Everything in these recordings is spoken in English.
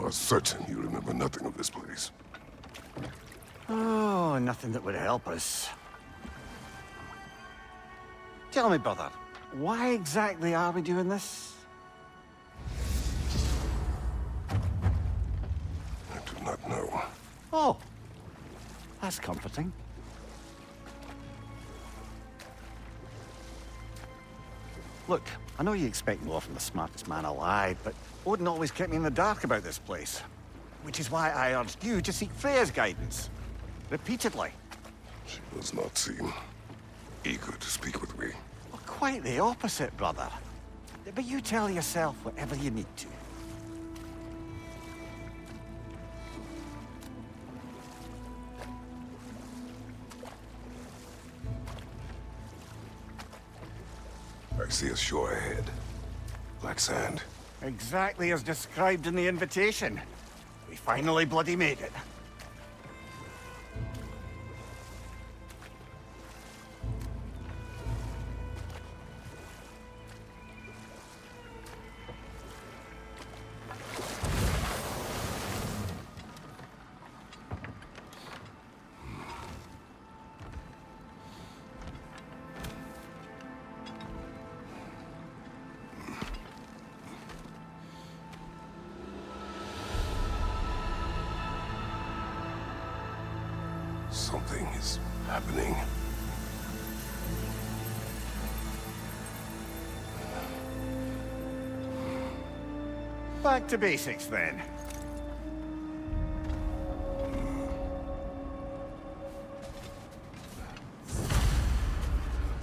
are certain you remember nothing of this place. Oh, nothing that would help us. Tell me, brother, why exactly are we doing this? I do not know. Oh, that's comforting. Look, I know you expect more from the smartest man alive, but Odin always kept me in the dark about this place. Which is why I urged you to seek Freya's guidance. Repeatedly. She does not seem eager to speak with me. Well, quite the opposite, brother. But you tell yourself whatever you need to. I see a shore ahead. Black sand. Exactly as described in the invitation. We finally bloody made it. Something is happening. Back to basics, then.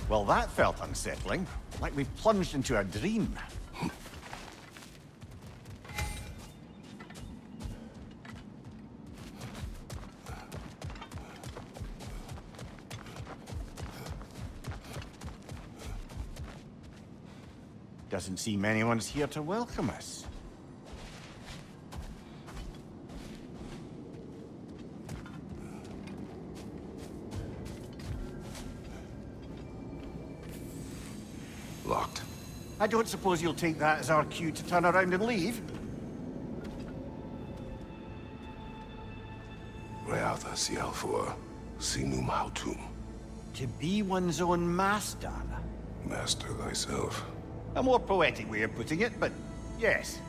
Well, that felt unsettling. Like we plunged into a dream. Doesn't seem anyone's here to welcome us. Locked. I don't suppose you'll take that as our cue to turn around and leave? Reatha Sialfua, Sinum Hautum. To be one's own master. Master thyself. A more poetic way of putting it, but yes.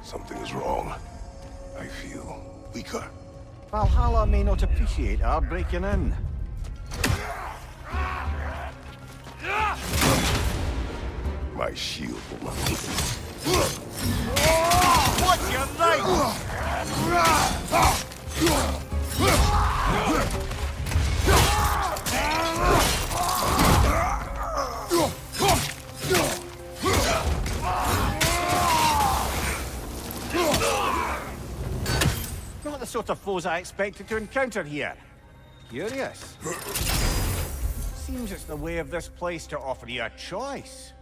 Something is wrong. I feel weaker. Valhalla may not appreciate our breaking in. My shield will not keep me. What's your name? Not the sort of foes I expected to encounter here. Curious. Seems it's the way of this place to offer you a choice.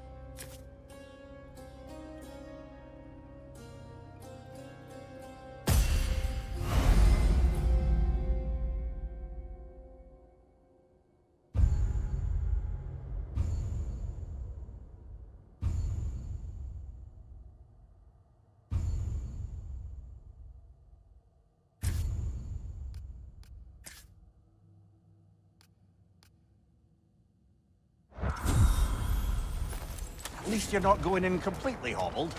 At least you're not going in completely hobbled.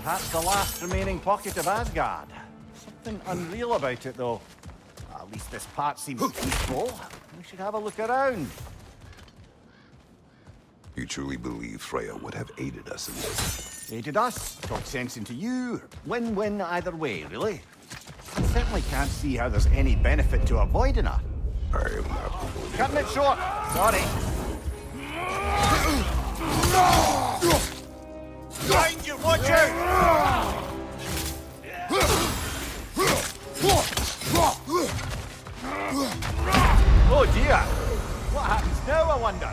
Perhaps the last remaining pocket of Asgard. Something unreal about it, though. At least this part seems peaceful. We should have a look around. You truly believe Freya would have aided us in this? Aided us, talked sense into you. Win-win either way, really. I certainly can't see how there's any benefit to avoiding her. I am not. Cutting it short. Sorry. Behind you, watch out! Oh dear! What happens now, I wonder?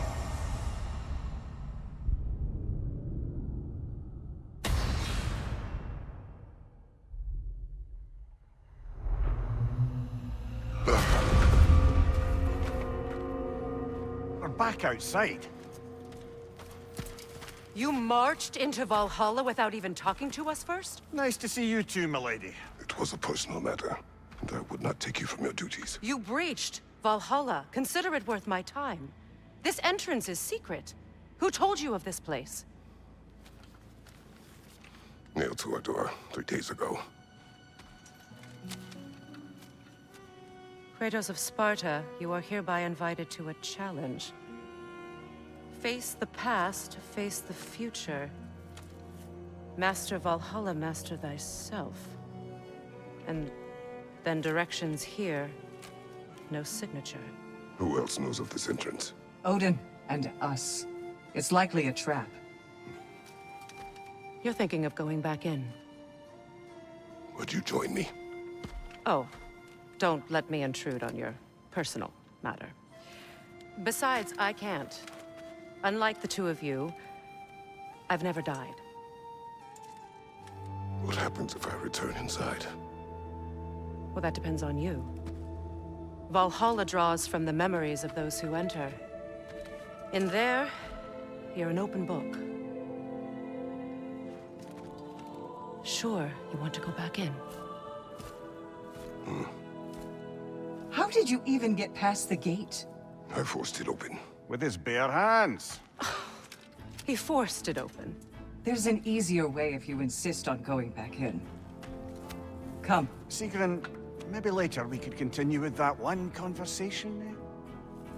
We're back outside. You marched into Valhalla without even talking to us first? Nice to see you too, milady. It was a personal matter, and I would not take you from your duties. You breached Valhalla. Consider it worth my time. This entrance is secret. Who told you of this place? Nailed to our door 3 days ago. Kratos of Sparta, you are hereby invited to a challenge. Face the past, face the future. Master Valhalla, master thyself. And then directions here, no signature. Who else knows of this entrance? Odin and us. It's likely a trap. You're thinking of going back in. Would you join me? Oh, don't let me intrude on your personal matter. Besides, I can't. Unlike the two of you, I've never died. What happens if I return inside? Well, that depends on you. Valhalla draws from the memories of those who enter. In there, you're an open book. Sure, you want to go back in. How did you even get past the gate? I forced it open. With his bare hands. He forced it open. There's an easier way if you insist on going back in. Come. Sigrun, maybe later we could continue with that one conversation, eh?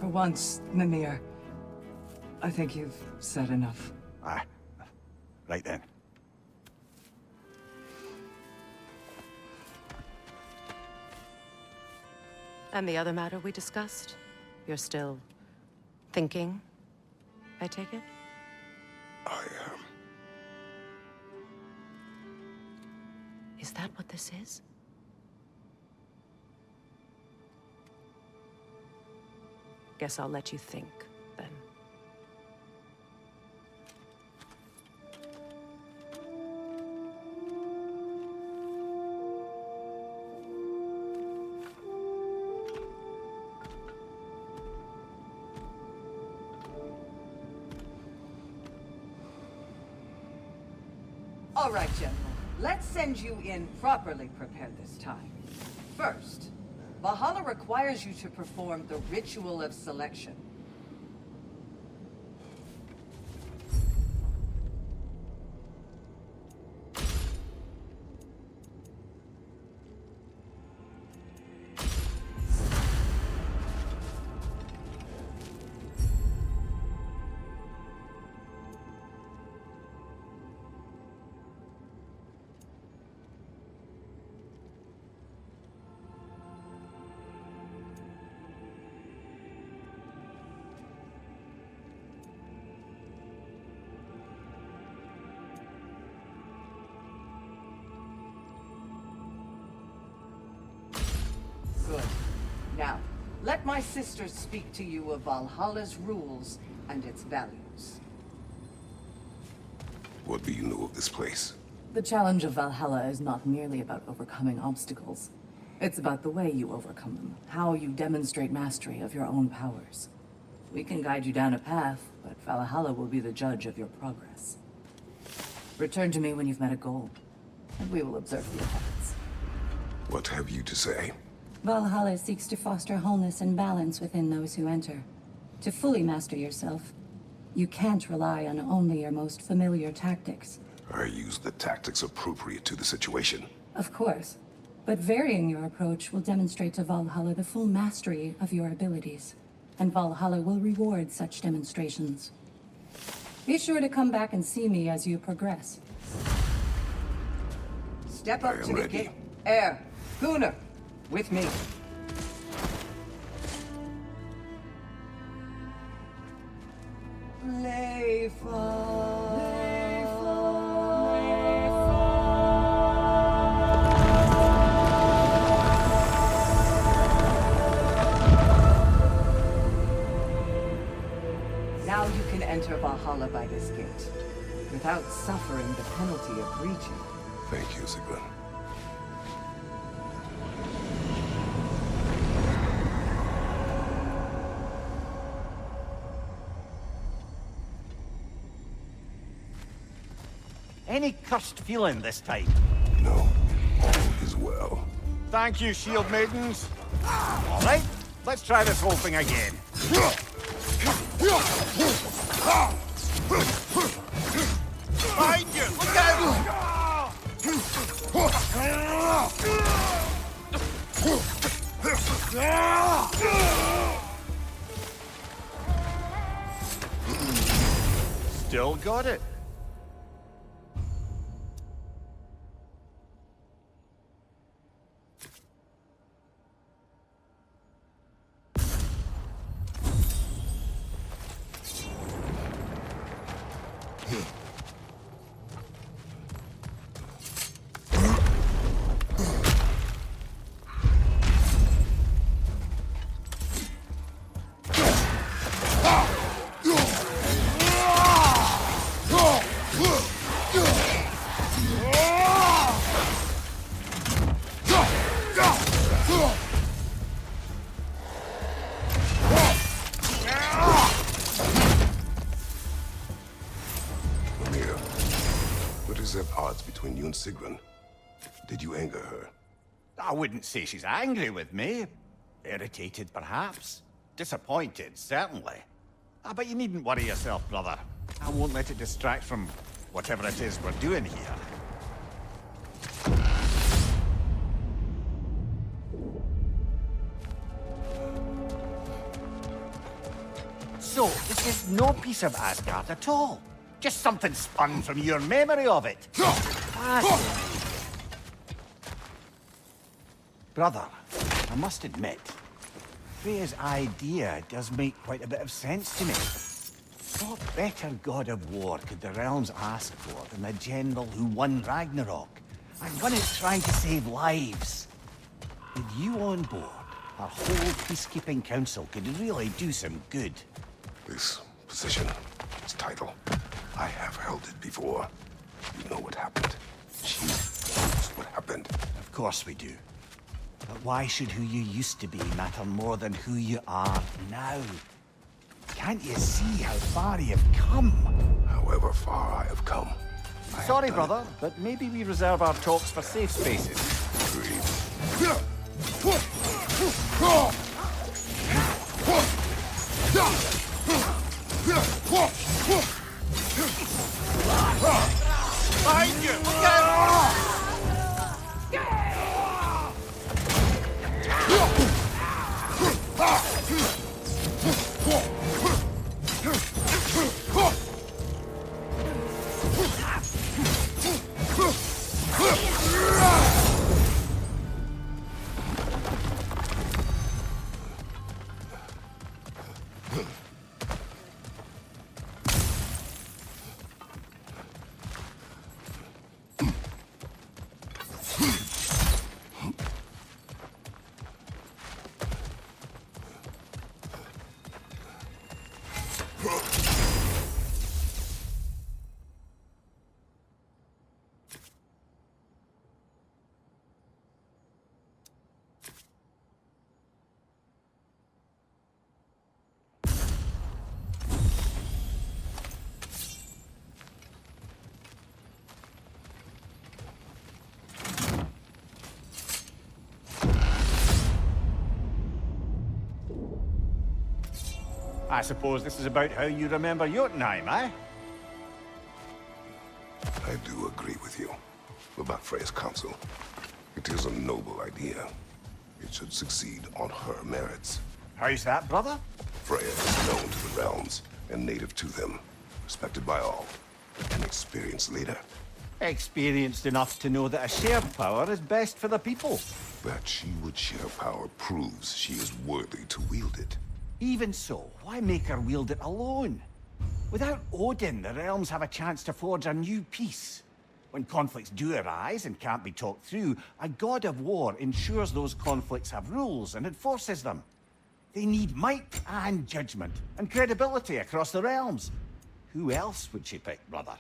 For once, Mimir, I think you've said enough. Ah, right then. And the other matter we discussed? You're still thinking, I take it? I am. Is that what this is? Guess I'll let you think, then. All right, General. Let's send you in properly prepared this time. First, Valhalla requires you to perform the ritual of selection. Good. Now, let my sisters speak to you of Valhalla's rules and its values. What do you know of this place? The challenge of Valhalla is not merely about overcoming obstacles. It's about the way you overcome them, how you demonstrate mastery of your own powers. We can guide you down a path, but Valhalla will be the judge of your progress. Return to me when you've met a goal, and we will observe the effects. What have you to say? Valhalla seeks to foster wholeness and balance within those who enter. To fully master yourself, you can't rely on only your most familiar tactics. I use the tactics appropriate to the situation. Of course. But varying your approach will demonstrate to Valhalla the full mastery of your abilities. And Valhalla will reward such demonstrations. Be sure to come back and see me as you progress. Step I up am to the ready. gate. Air, Gunnar, with me. Now you can enter Valhalla by this gate, without suffering the penalty of breaching. Thank you, Sigrun. Any cursed feeling this time? No, all is well. Thank you, shield maidens. All right, let's try this whole thing again. Behind you! Look out! Still got it. Amir, what is at odds between you and Sigrun? Did you anger her? I wouldn't say she's angry with me. Irritated, perhaps. Disappointed, certainly. But you needn't worry yourself, brother. I won't let it distract from whatever it is we're doing here. So, this is no piece of Asgard at all. Just something spun from your memory of it. Fascinating. Brother, I must admit, Freya's idea does make quite a bit of sense to me. What better god of war could the realms ask for than the general who won Ragnarok? And one is trying to save lives. With you on board, our whole peacekeeping council could really do some good. This position, this title, I have held it before. You know what happened. She knows what happened. Of course we do. But why should who you used to be matter more than who you are now? Can't you see how far you've come? However far I have come, I have Sorry, done brother, but maybe we reserve our talks for safe spaces. Agreed. Behind you! Look out! I suppose this is about how you remember Jotunheim, eh? I do agree with you about Freya's council. It is a noble idea. It should succeed on her merits. How's that, brother? Freya is known to the realms and native to them, respected by all. An experienced leader. Experienced enough to know that a shared power is best for the people. That she would share power proves she is worthy to wield it. Even so, why make her wield it alone? Without Odin, the realms have a chance to forge a new peace. When conflicts do arise and can't be talked through, a god of war ensures those conflicts have rules and enforces them. They need might and judgment and credibility across the realms. Who else would she pick, brother?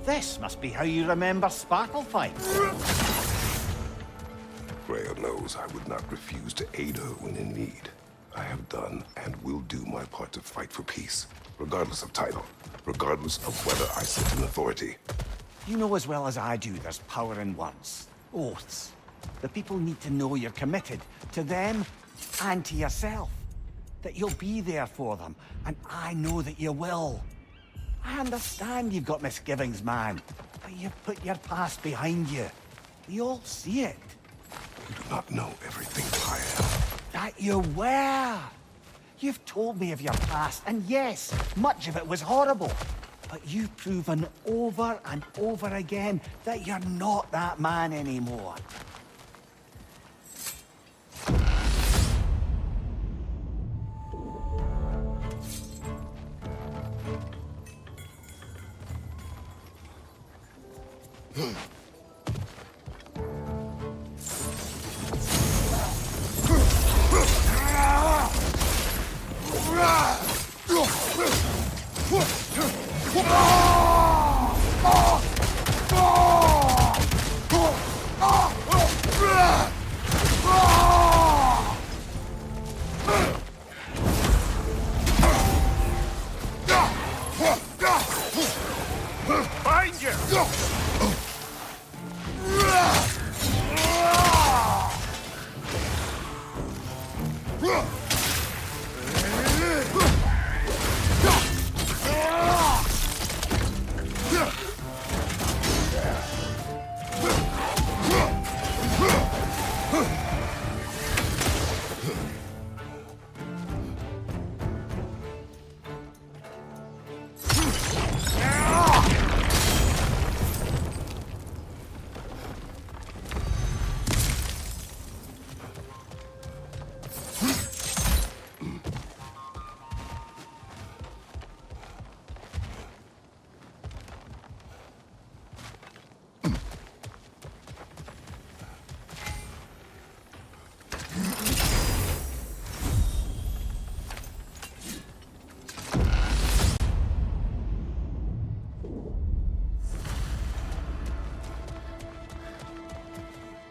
This must be how you remember Sparklefight. Freya knows I would not refuse to aid her when in need. I have done and will do my part to fight for peace, regardless of title, regardless of whether I sit in authority. You know as well as I do there's power in words, oaths. The people need to know you're committed to them and to yourself. That you'll be there for them, and I know that you will. I understand you've got misgivings, man, but you've put your past behind you. We all see it. You do not know everything I am. That you were. You've told me of your past, and yes, much of it was horrible. But you've proven over and over again that you're not that man anymore. Find you!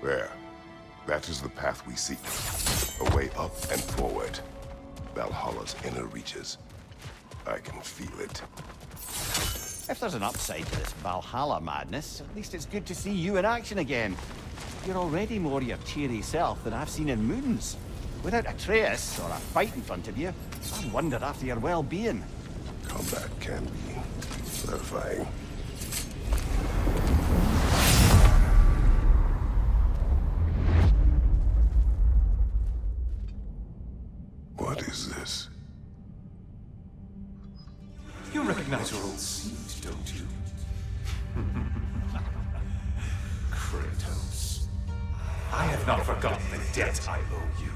There. That is the path we seek. A way up and forward. Valhalla's inner reaches. I can feel it. If there's an upside to this Valhalla madness, at least it's good to see you in action again. You're already more your cheery self than I've seen in moons. Without a trace or a fight in front of you, I wonder after your well-being. Combat can be clarifying. What is this? You recognize your old seat, don't you? Kratos. I have not forgotten the debt I owe you.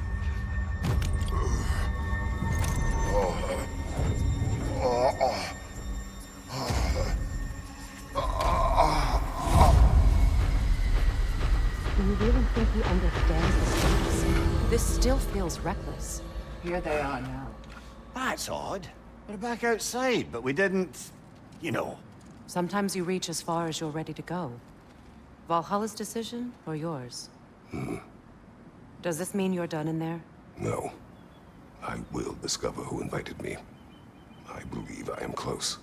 Do you really think he understands the stakes? This still feels reckless. Here they are now. That's odd. We're back outside, but we didn't... you know. Sometimes you reach as far as you're ready to go. Valhalla's decision, or yours? Does this mean you're done in there? No. I will discover who invited me. I believe I am close.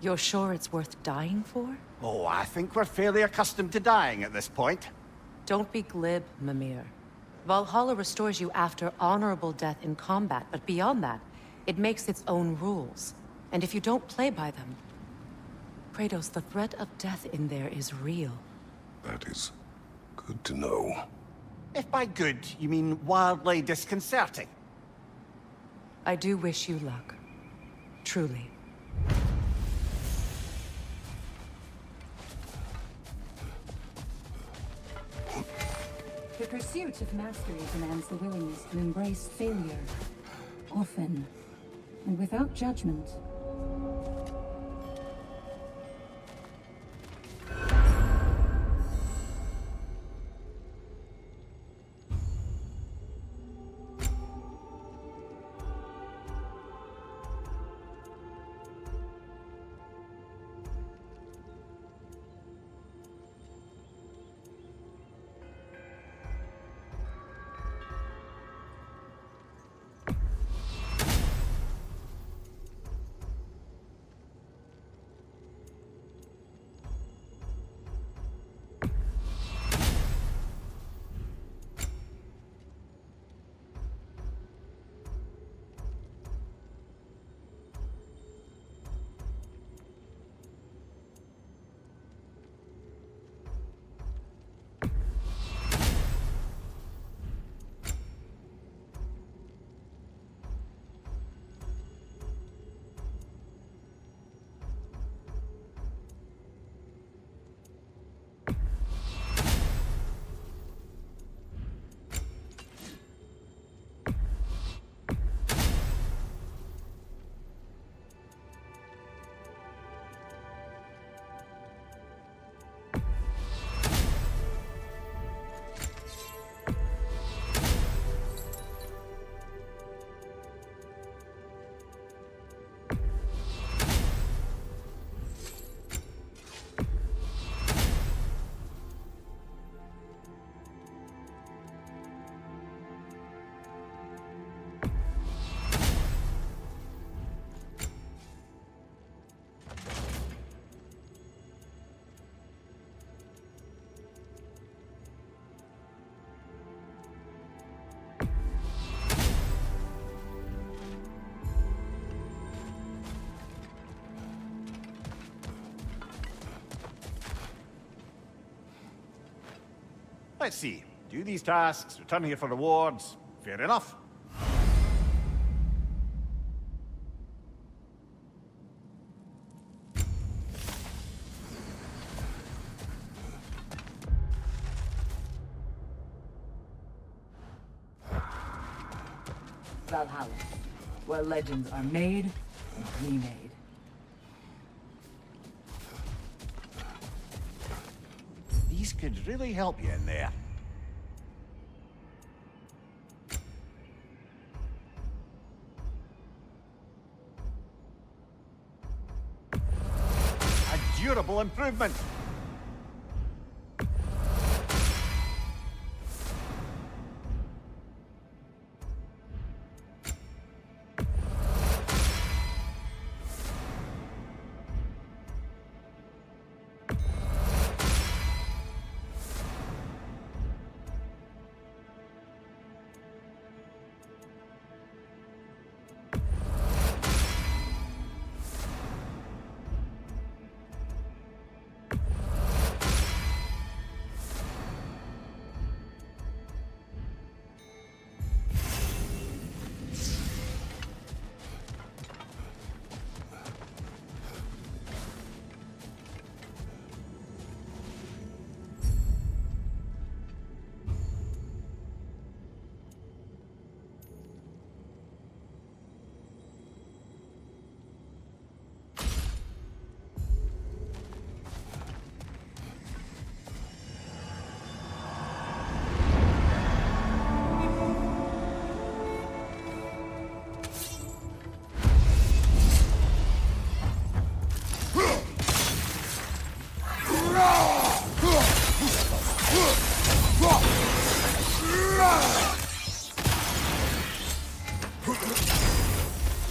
You're sure it's worth dying for? Oh, I think we're fairly accustomed to dying at this point. Don't be glib, Mimir. Valhalla restores you after honorable death in combat, but beyond that, it makes its own rules. And if you don't play by them... Kratos, the threat of death in there is real. That is good to know. If by good, you mean wildly disconcerting. I do wish you luck. Truly. The pursuit of mastery demands the willingness to embrace failure, often, and without judgment. Let's see. Do these tasks, return here for rewards. Fair enough. Valhalla, where legends are made and remade. These could really help you in there. A durable improvement.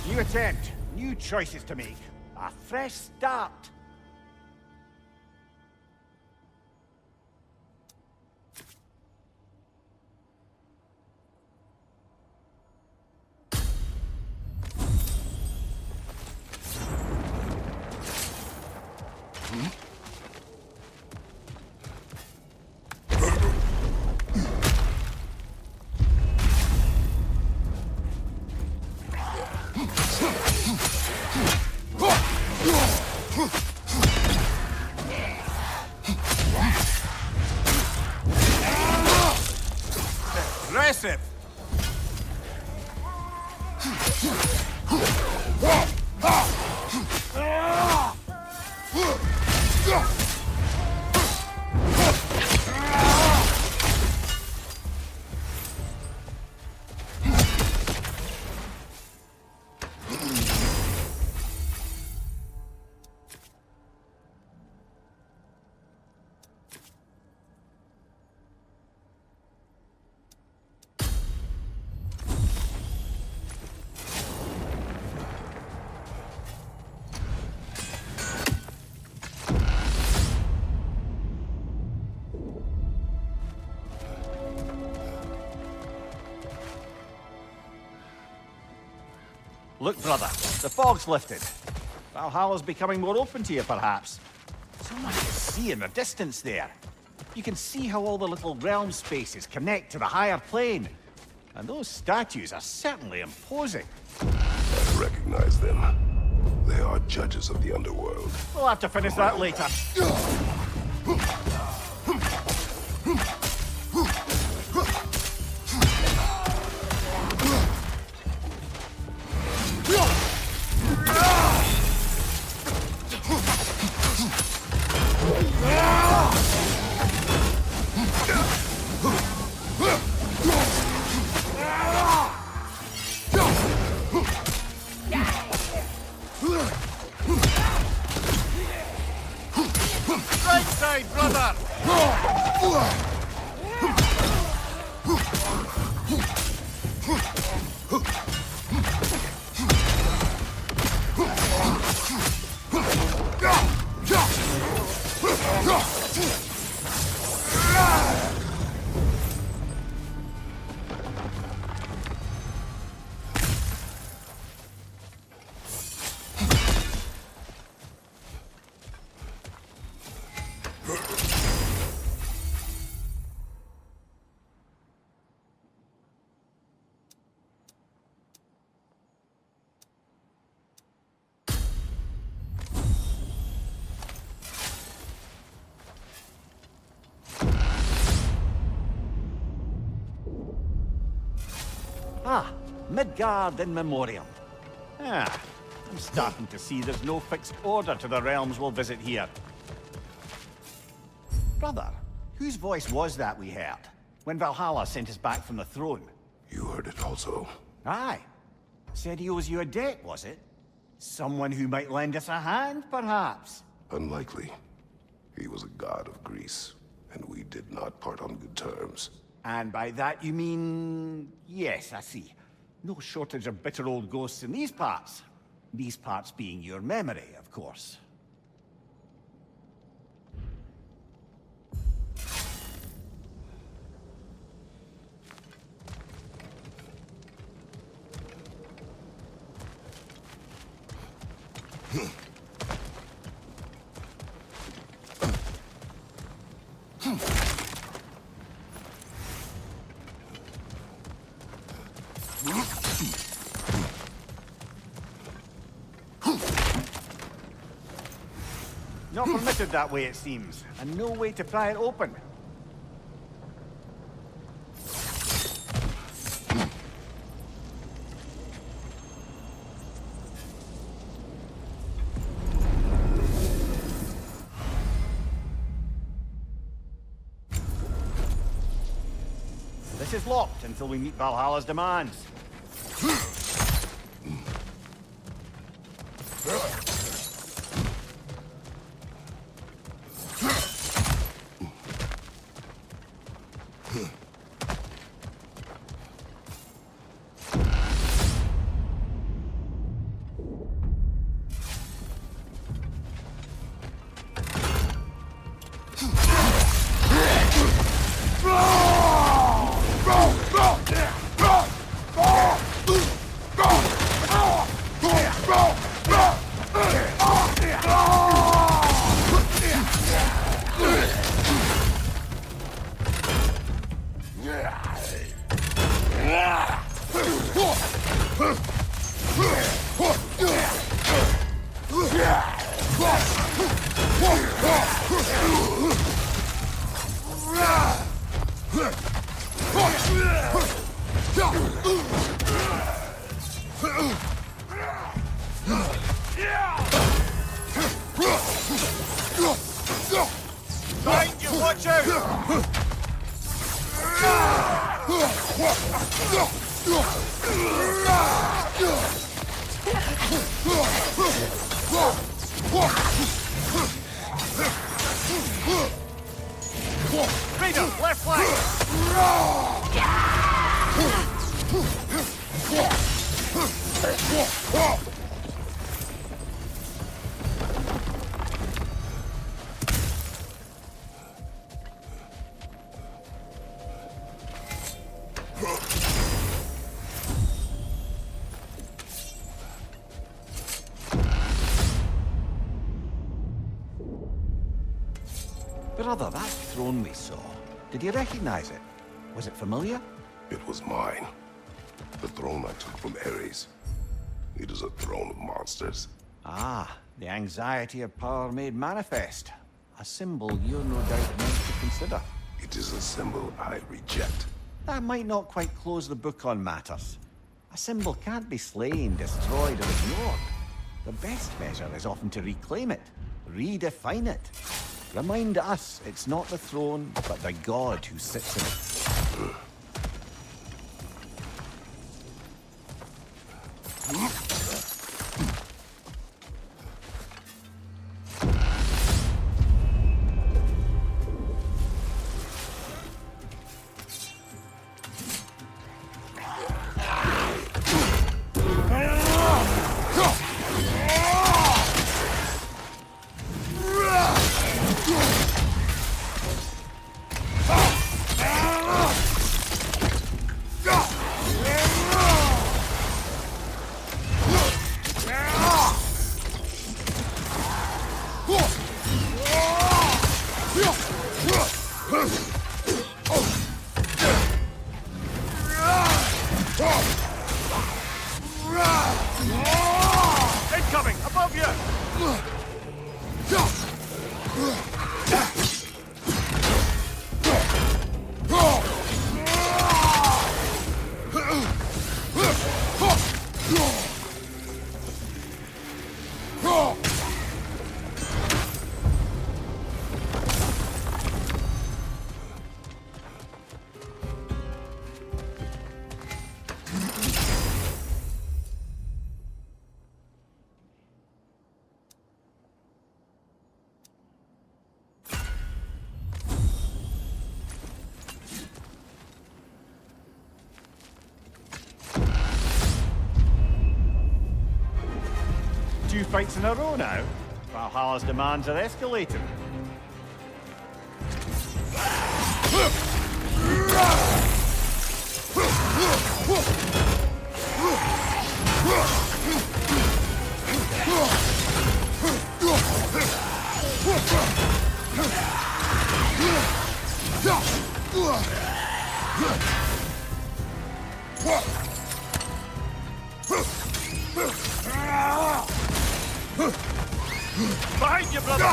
New attempt, new choices to make. A fresh start. Aggressive. Look, brother, the fog's lifted. Valhalla's becoming more open to you, perhaps. So much to see in the distance there. You can see how all the little realm spaces connect to the higher plane. And those statues are certainly imposing. I recognize them. They are judges of the underworld. We'll have to finish that later. Right side, brother! Ah, Midgard in memoriam. Ah, I'm starting to see there's no fixed order to the realms we'll visit here. Brother, whose voice was that we heard when Valhalla sent us back from the throne? You heard it also. Aye. Said he owes you a debt, was it? Someone who might lend us a hand, perhaps? Unlikely. He was a god of Greece, and we did not part on good terms. And by that you mean... Yes, I see. No shortage of bitter old ghosts in these parts. These parts being your memory, of course. Not permitted that way, it seems, and no way to pry it open. This is locked until we meet Valhalla's demands. Behind you, watch out! Freedom, left flank! Brother, that throne we saw, did you recognize it? Was it familiar? It was mine. The throne I took from Ares. It is a throne of monsters. Ah, the anxiety of power made manifest. A symbol you're no doubt meant to consider. It is a symbol I reject. That might not quite close the book on matters. A symbol can't be slain, destroyed, or ignored. The best measure is often to reclaim it, redefine it. Remind us it's not the throne, but the god who sits in it. Incoming! Above you! Two fights in a row now. Valhalla's demands are escalating. Behind you, brother!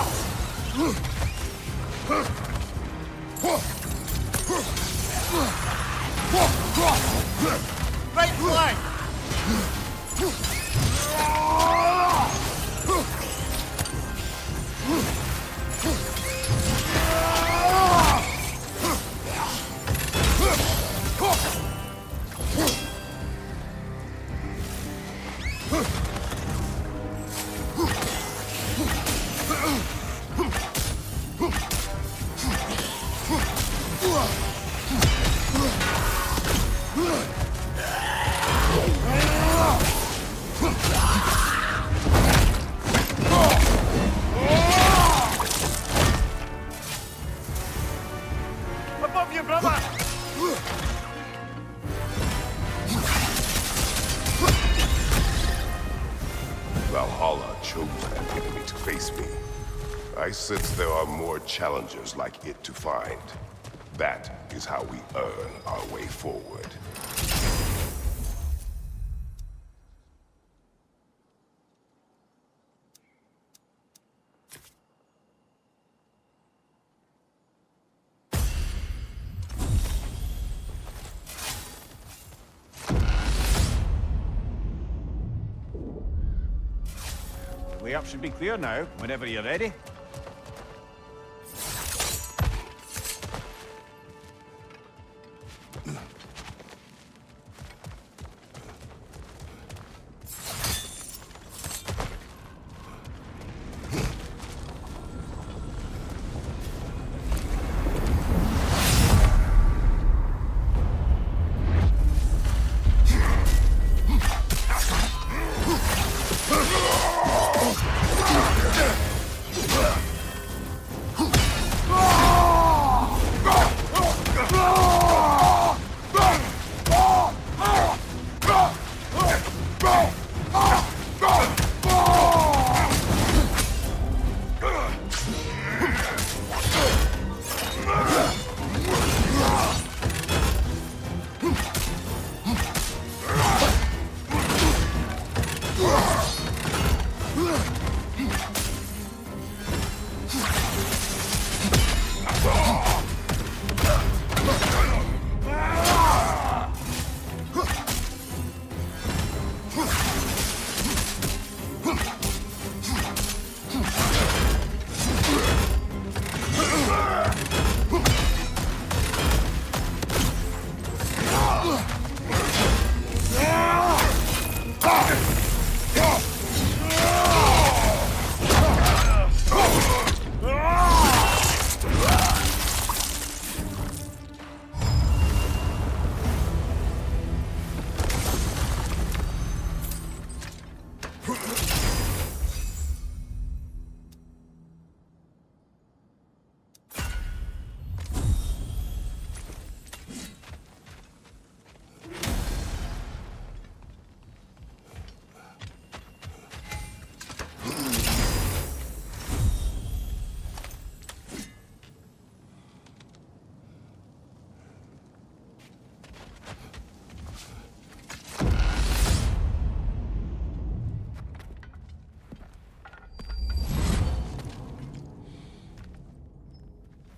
Right flank! Valhalla chose an enemy to face me. I sense there are more challengers like it to find. That is how we earn our way forward. Way up should be clear now, whenever you're ready.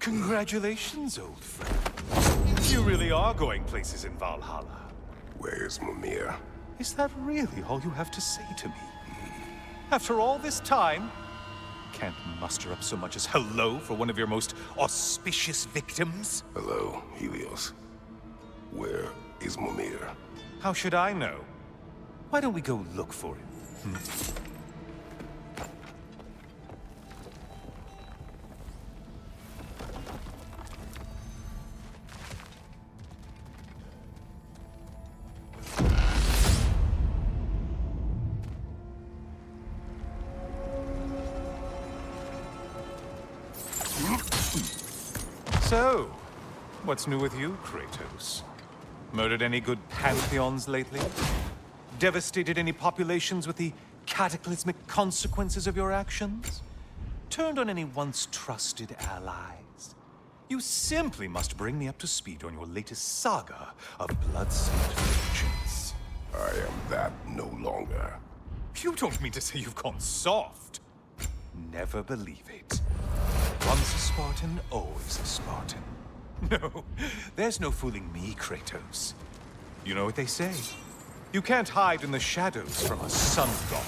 Congratulations, old friend. You really are going places in Valhalla. Where's Mimir? Is that really all you have to say to me? After all this time, can't muster up so much as hello for one of your most auspicious victims? Hello, Helios. Where is Mimir? How should I know? Why don't we go look for him? So, what's new with you, Kratos? Murdered any good pantheons lately? Devastated any populations with the cataclysmic consequences of your actions? Turned on any once trusted allies? You simply must bring me up to speed on your latest saga of blood-soaked vengeance. I am that no longer. You don't mean to say you've gone soft? Never believe it. Once a Spartan, always a Spartan. No, there's no fooling me, Kratos. You know what they say? You can't hide in the shadows from a sun god.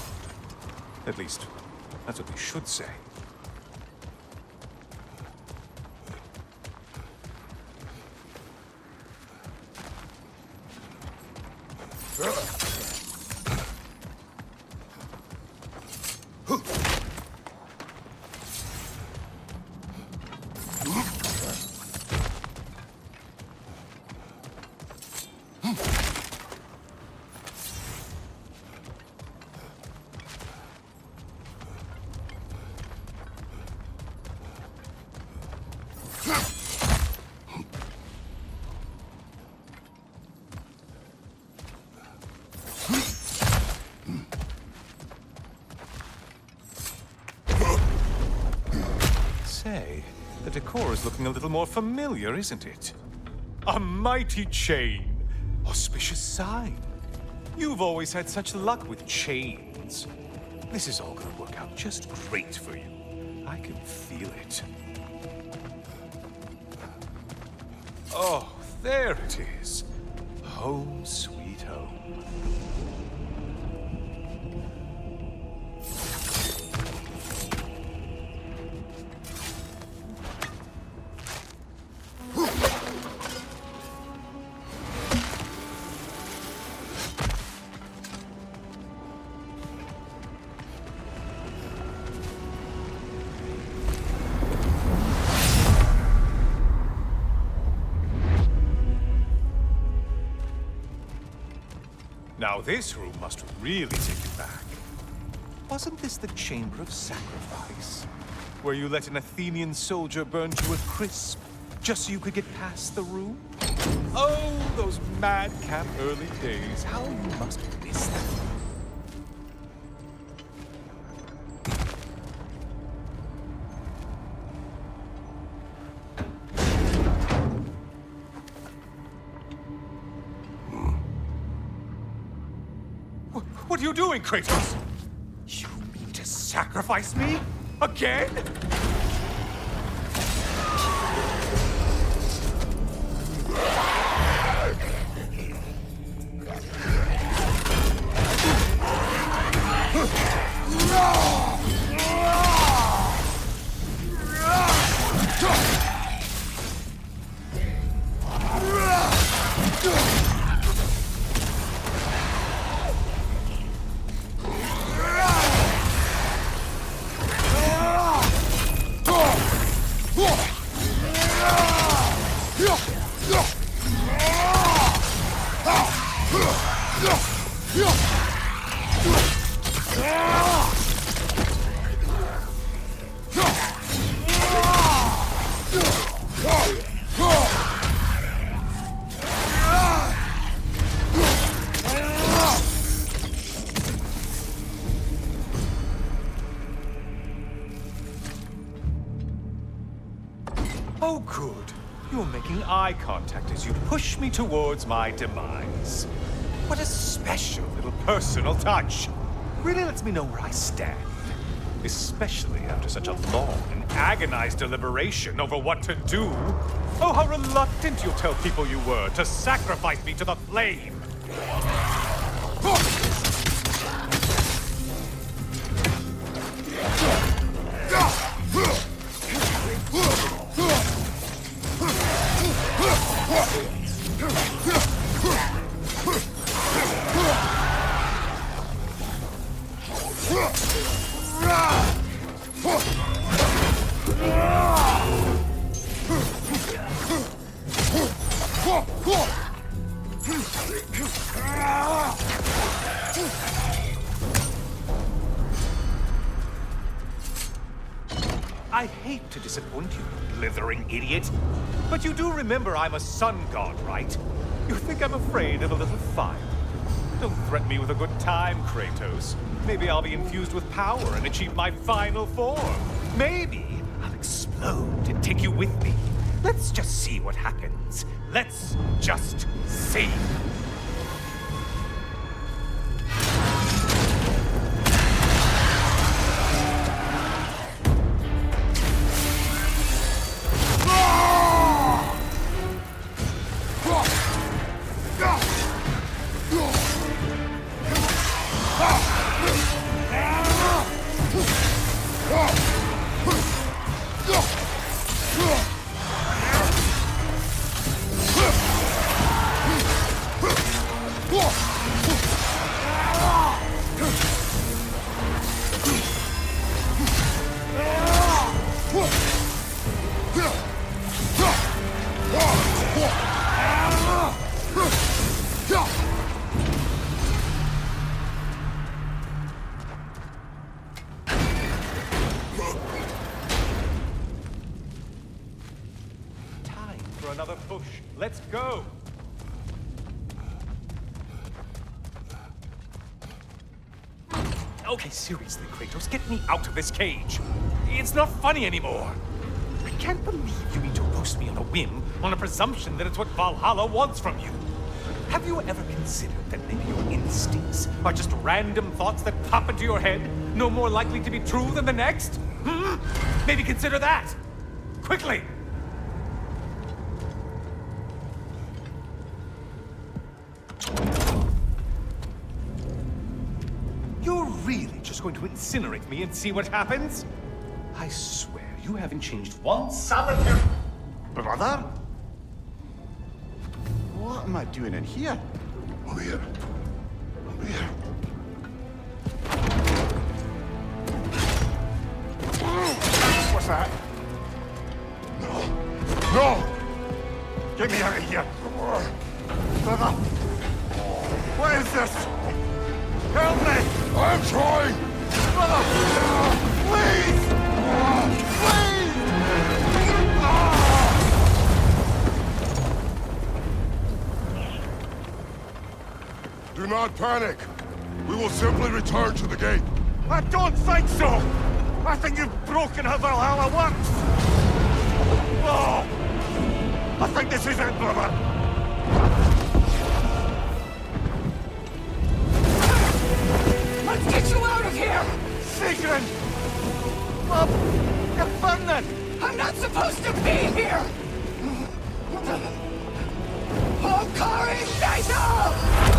At least, that's what they should say. decor is looking a little more familiar, isn't it? A mighty chain. Auspicious sign. You've always had such luck with chains. This is all gonna work out just great for you. I can feel it. Oh, there it is. Home sweet home. Now this room must really take you back. Wasn't this the Chamber of Sacrifice? Where you let an Athenian soldier burn to a crisp, just so you could get past the room? Oh, those madcap early days. How you must miss them. What are you doing, Kratos? You mean to sacrifice me? Again? Oh, good. You're making eye contact as you push me towards my demise. What a special little personal touch. Really lets me know where I stand. Especially after such a long and agonized deliberation over what to do. Oh, how reluctant you'll tell people you were to sacrifice me to the flame. I hate to disappoint you, blithering idiot. But you do remember I'm a sun god, right? You think I'm afraid of a little fire? Don't threaten me with a good time, Kratos. Maybe I'll be infused with power and achieve my final form. Maybe I'll explode and take you with me. Let's just see what happens. Let's just see. Another push. Let's go! Okay, seriously, Kratos, get me out of this cage. It's not funny anymore. I can't believe you mean to roast me on a whim, on a presumption that it's what Valhalla wants from you. Have you ever considered that maybe your instincts are just random thoughts that pop into your head, no more likely to be true than the next? Hmm? Maybe consider that! Quickly! You're really just going to incinerate me and see what happens? I swear, you haven't changed one solitary... Brother? What am I doing in here? Over here. Over here. What's that? No! Get me out of here! Brother! What is this? Help me! I'm trying! Brother! Please! Please! Do not panic. We will simply return to the gate. I don't think so! I think you've broken how Valhalla works! Oh! I think this is it, brother! Let's get you out of here! Sigrun! Mom! You're burning! I'm not supposed to be here! Hokari Naito!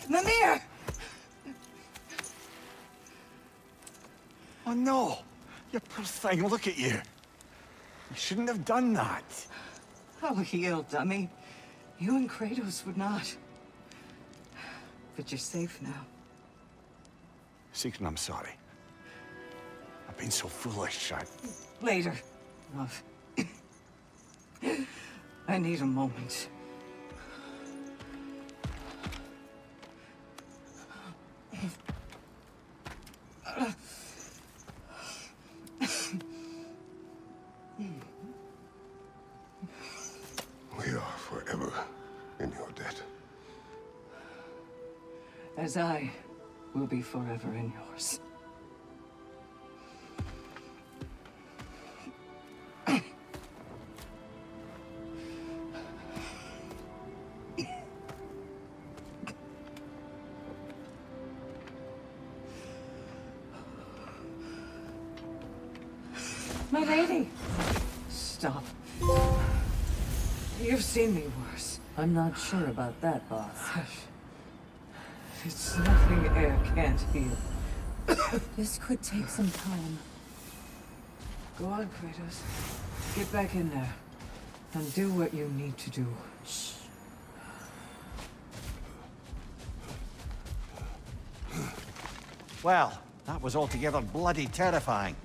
Mimir! Oh no! You poor thing, look at you! You shouldn't have done that. I'll heal, dummy. You and Kratos would not. But you're safe now. Sigrun, I'm sorry. I've been so foolish, Later, love. I need a moment. We are forever in your debt. As I will be forever in yours. My lady! Stop. You've seen me worse. I'm not sure about that, boss. Hush. It's nothing air can't heal. This could take some time. Go on, Kratos. Get back in there. And do what you need to do. Well, that was altogether bloody terrifying.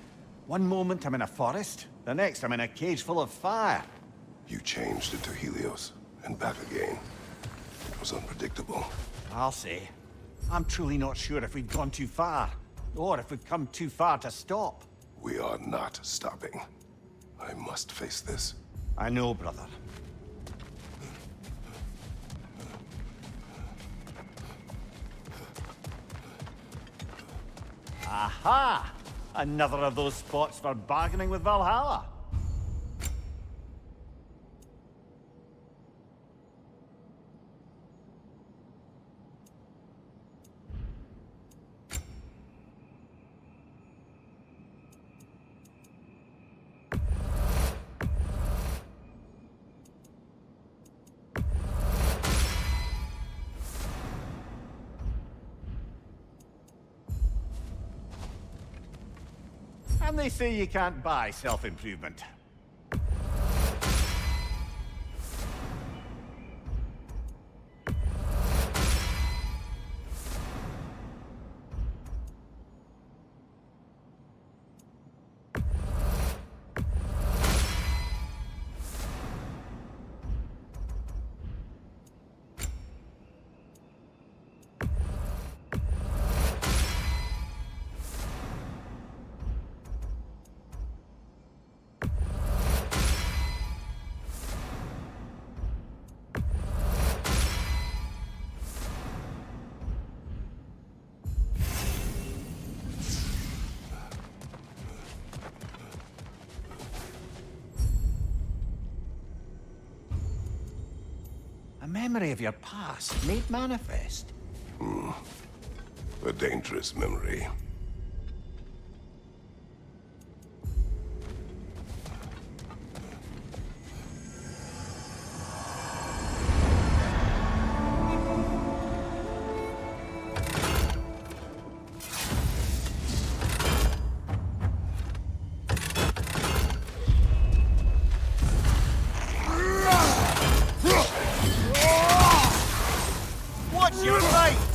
One moment I'm in a forest, the next I'm in a cage full of fire. You changed into Helios and back again. It was unpredictable. I'll say. I'm truly not sure if we've gone too far, or if we've come too far to stop. We are not stopping. I must face this. I know, brother. Aha! Another of those spots for bargaining with Valhalla. And they say you can't buy self-improvement. A memory of your past made manifest. A dangerous memory. What's your right?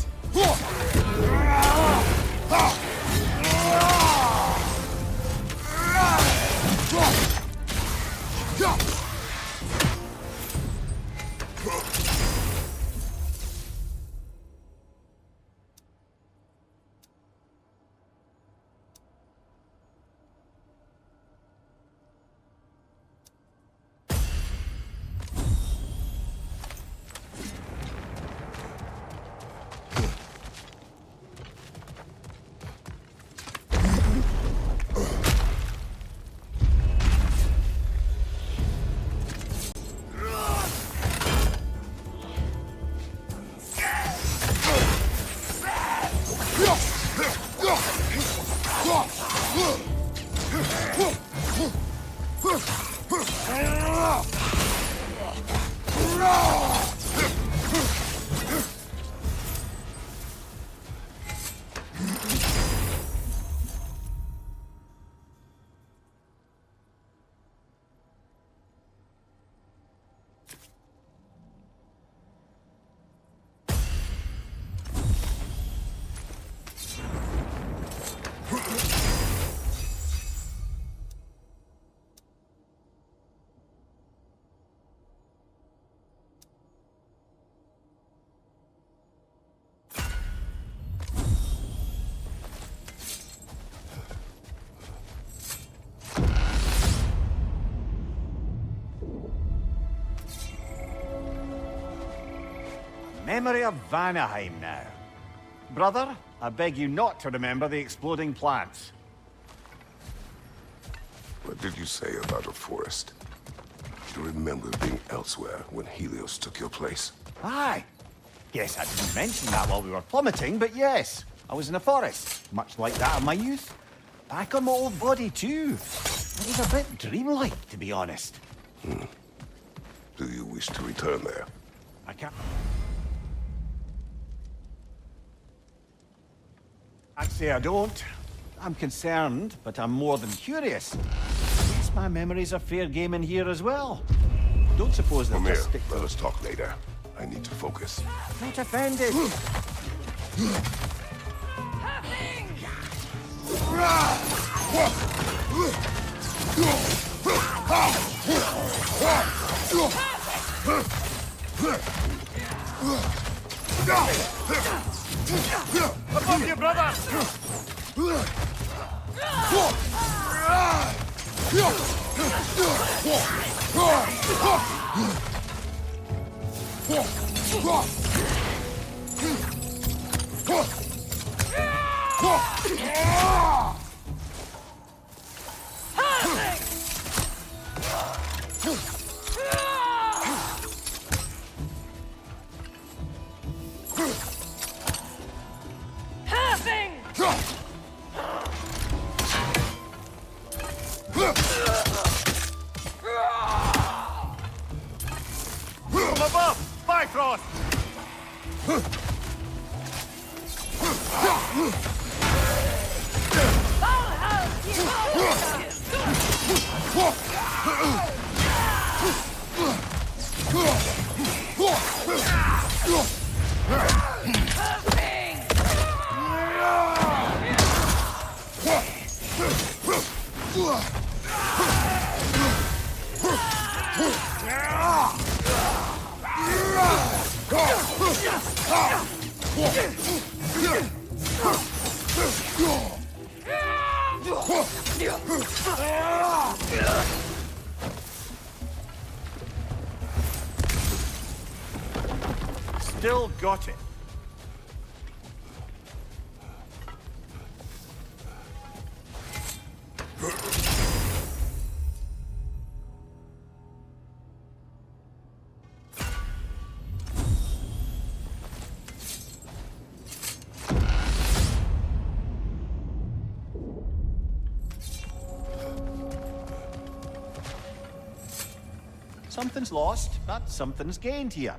Memory of Vanaheim now. Brother, I beg you not to remember the exploding plants. What did you say about a forest? Do you remember being elsewhere when Helios took your place? Aye. Yes, I didn't mention that while we were plummeting, but yes. I was in a forest, much like that of my youth. Back on my old body, too. It was a bit dreamlike, to be honest. Do you wish to return there? I can't say I don't. I'm concerned, but I'm more than curious. At least my memories are fair game in here as well. Don't suppose they'll Come here. just stick Let us talk later. I need to focus. Not offended. Above you, brother! From above! Bifrost! Still got it. Something's lost, but something's gained here.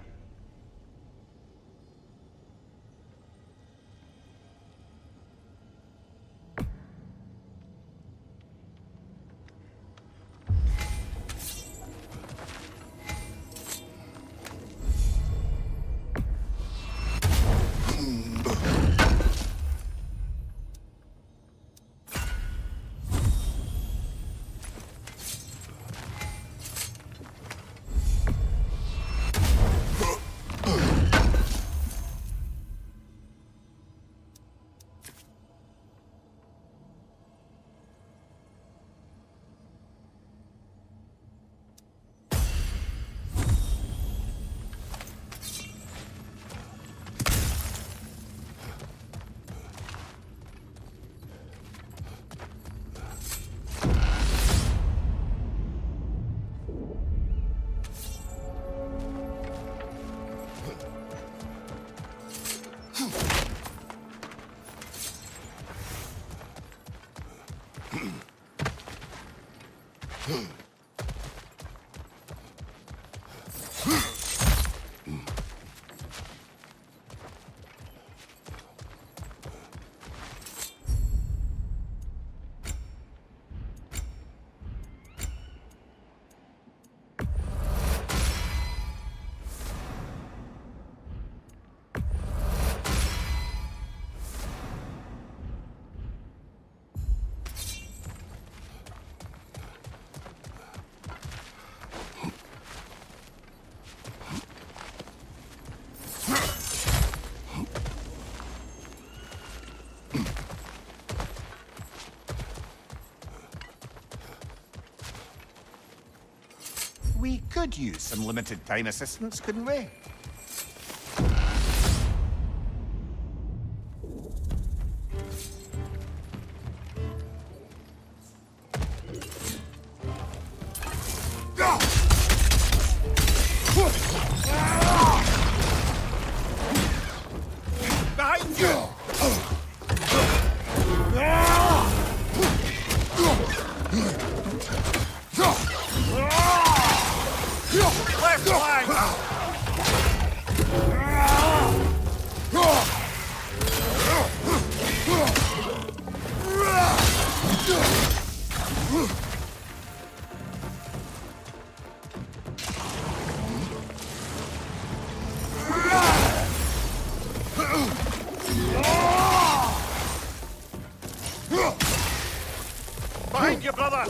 We could use some limited time assistance, couldn't we? Behind you! Left flank! Behind you, brother!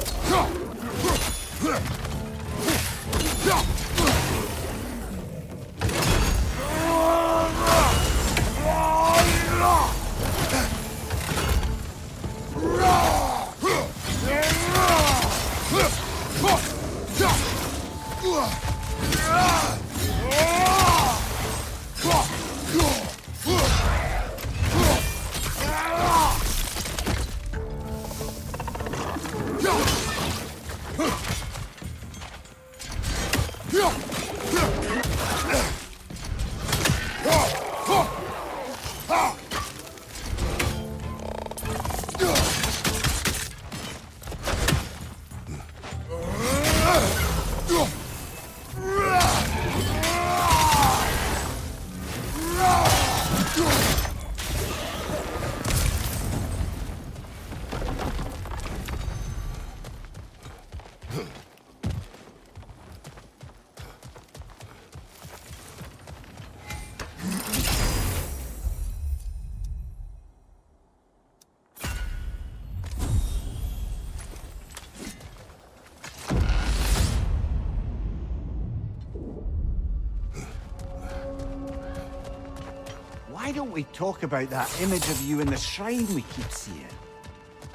Why don't we talk about that image of you in the shrine we keep seeing?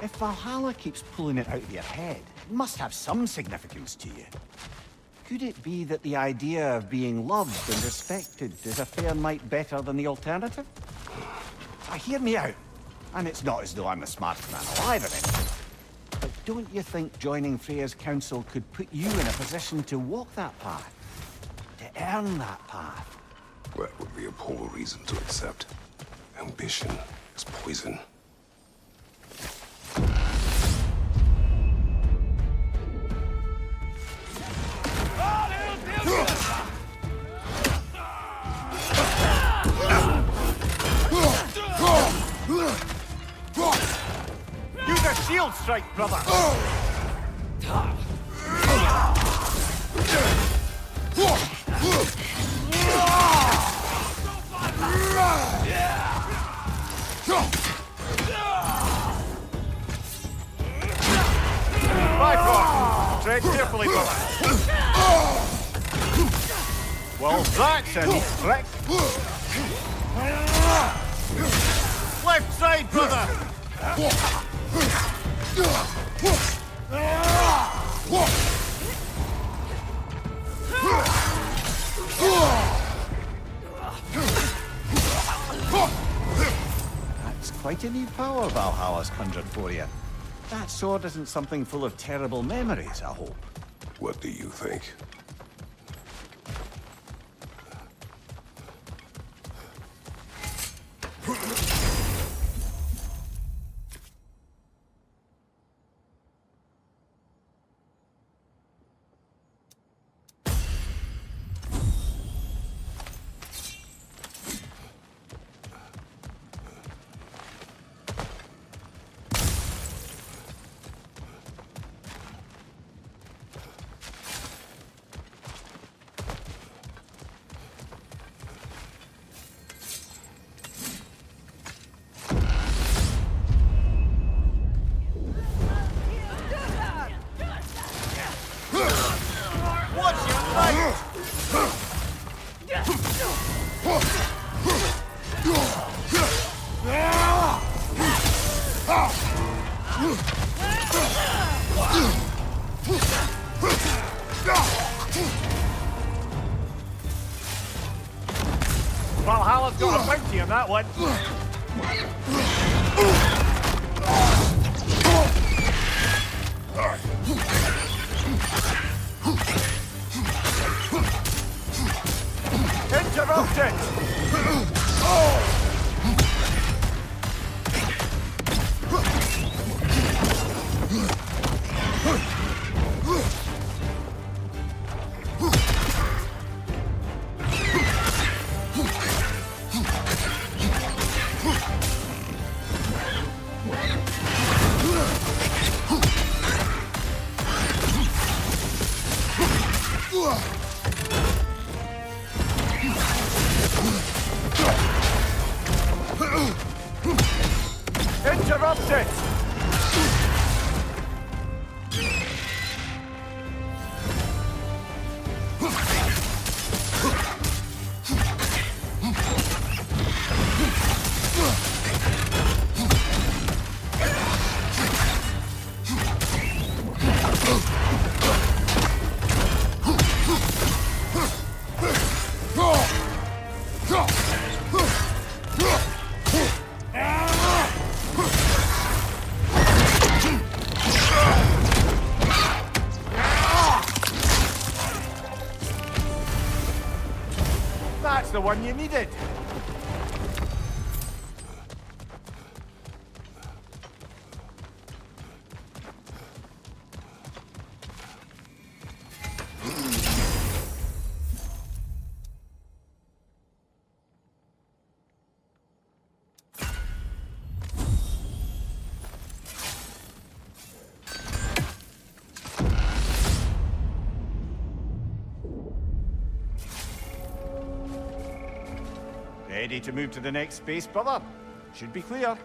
If Valhalla keeps pulling it out of your head, it must have some significance to you. Could it be that the idea of being loved and respected is a fair mite better than the alternative? Now, hear me out. And it's not as though I'm the smartest man alive or anything. But don't you think joining Freya's council could put you in a position to walk that path? To earn that path? That would be a poor reason to accept. Ambition is poison. All hail strike, brother. Bifrost! Tread carefully, brother. Well, that's a neat trick. Left side, brother! That's quite a new power Valhalla's conjured for you. That sword isn't something full of terrible memories, I hope. What do you think? Valhalla's got a bounty on that one. Interrupted! Interrupted! That's the one you needed. Ready to move to the next space, brother? Should be clear.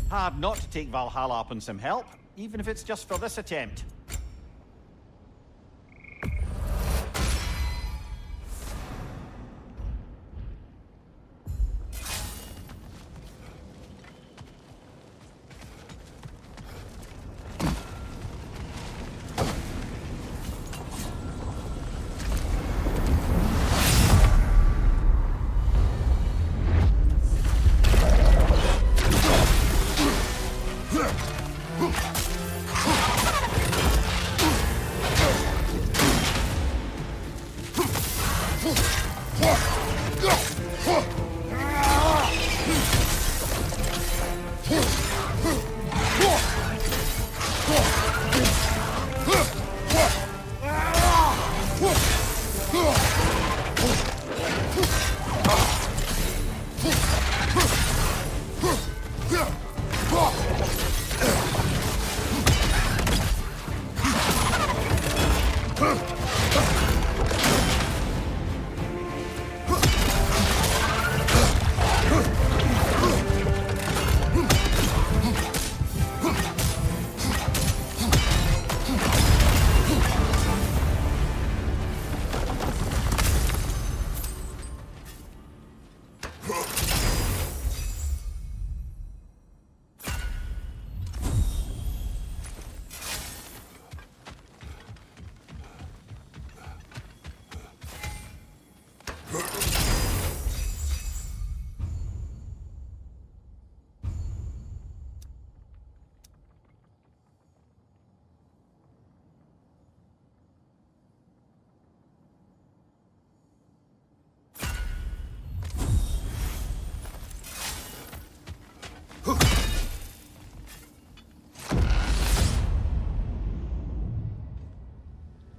Hard not to take Valhalla up on some help, even if it's just for this attempt.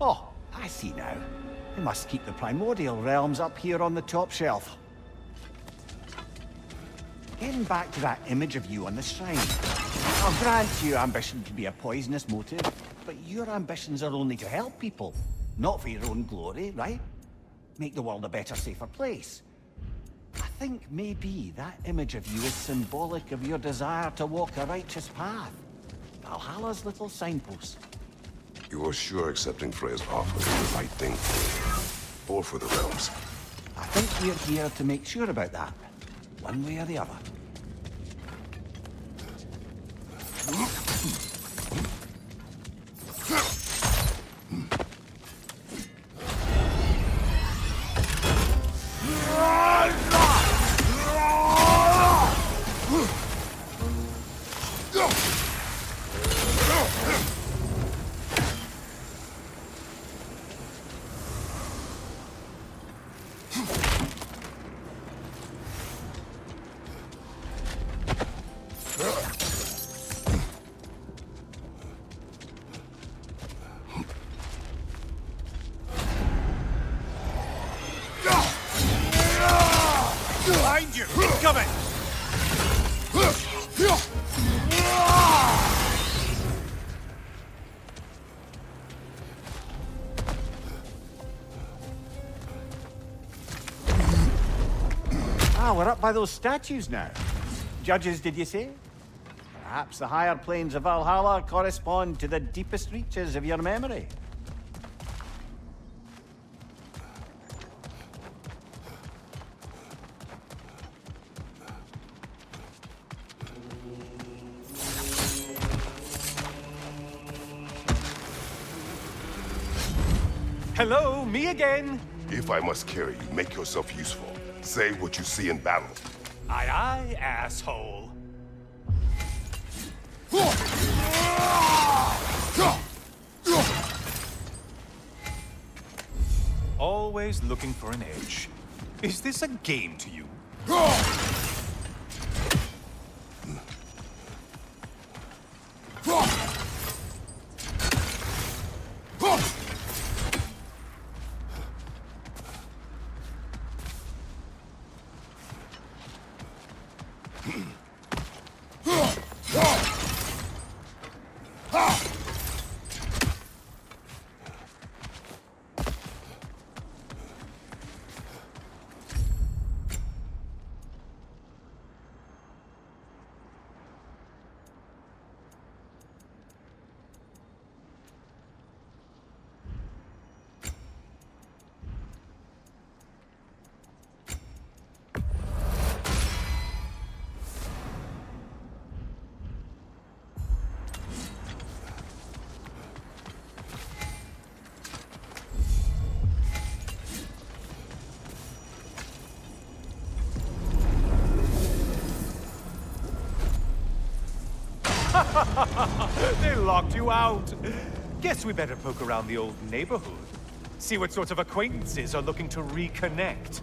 Oh, I see now. They must keep the primordial realms up here on the top shelf. Getting back to that image of you on the shrine. I'll grant you ambition can be a poisonous motive, but your ambitions are only to help people, not for your own glory, right? Make the world a better, safer place. I think maybe that image of you is symbolic of your desire to walk a righteous path. Valhalla's little signpost. You are sure accepting Freya's offer is the right thing for you, or for the realms? I think we're here to make sure about that, one way or the other. Behind you! Incoming! Ah, we're up by those statues now. Judges, did you say? Perhaps the higher planes of Valhalla correspond to the deepest reaches of your memory. Hello, me again! If I must carry you, make yourself useful. Say what you see in battle. Aye, aye, asshole. Always looking for an edge. Is this a game to you? They locked you out. Guess we better poke around the old neighborhood. See what sorts of acquaintances are looking to reconnect.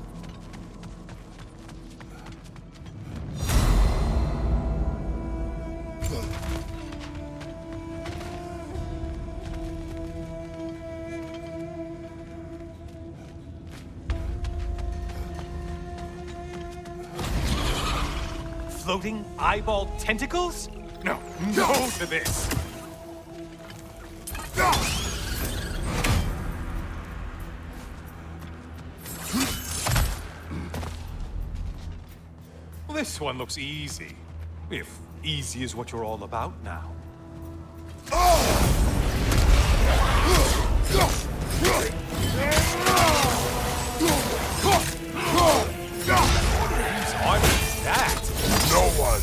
floating eyeball tentacles? No, no to this! This one looks easy. If easy is what you're all about now. What is that? No one.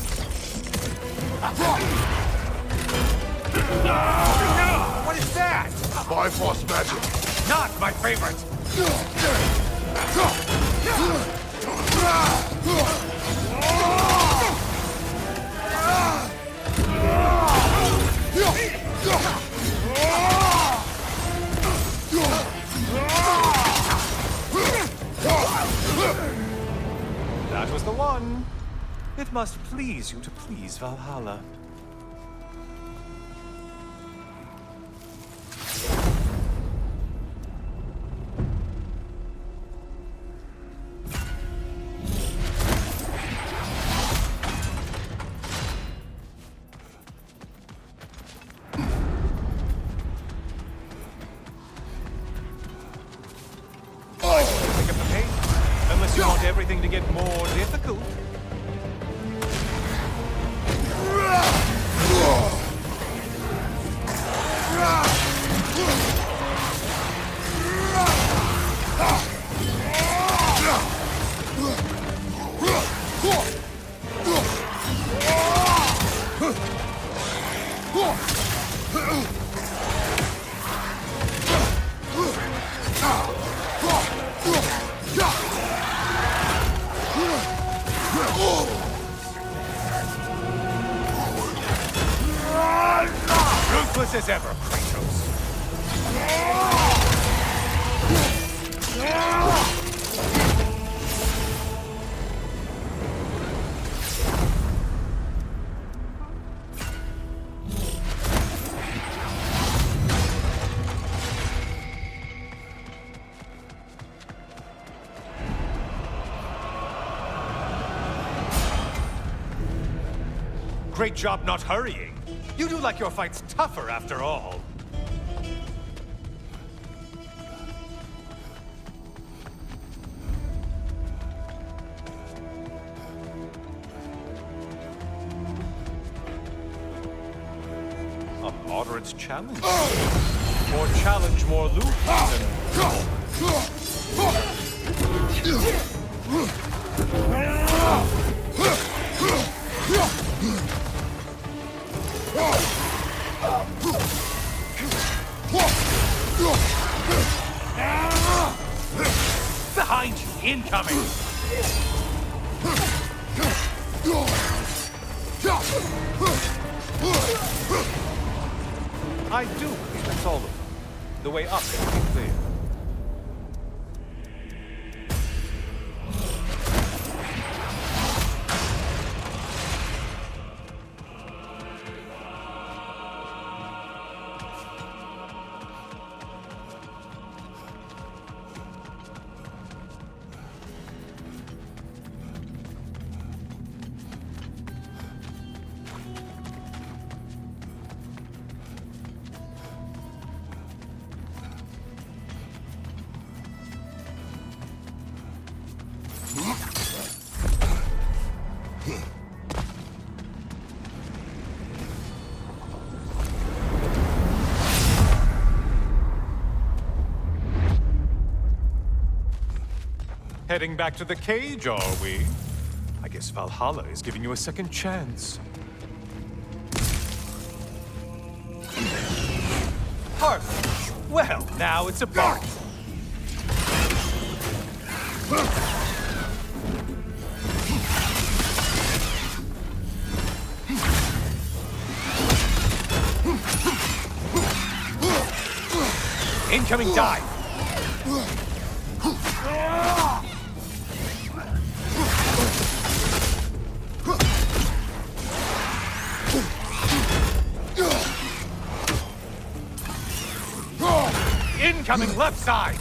What is that? Bifrost magic. Not my favorite! That was the one. It must please you to please Valhalla. Pick up the pace, unless you want everything to get more difficult. Ruthless as ever, Kratos. Great job not hurrying. You do like your fights tougher after all. A moderate challenge. More challenge, more loot Behind you, incoming! I do believe that's all of them. The way up is pretty clear. Heading back to the cage, are we? I guess Valhalla is giving you a second chance. Hardly. Well, now it's a bargain. Incoming dive. Incoming left side!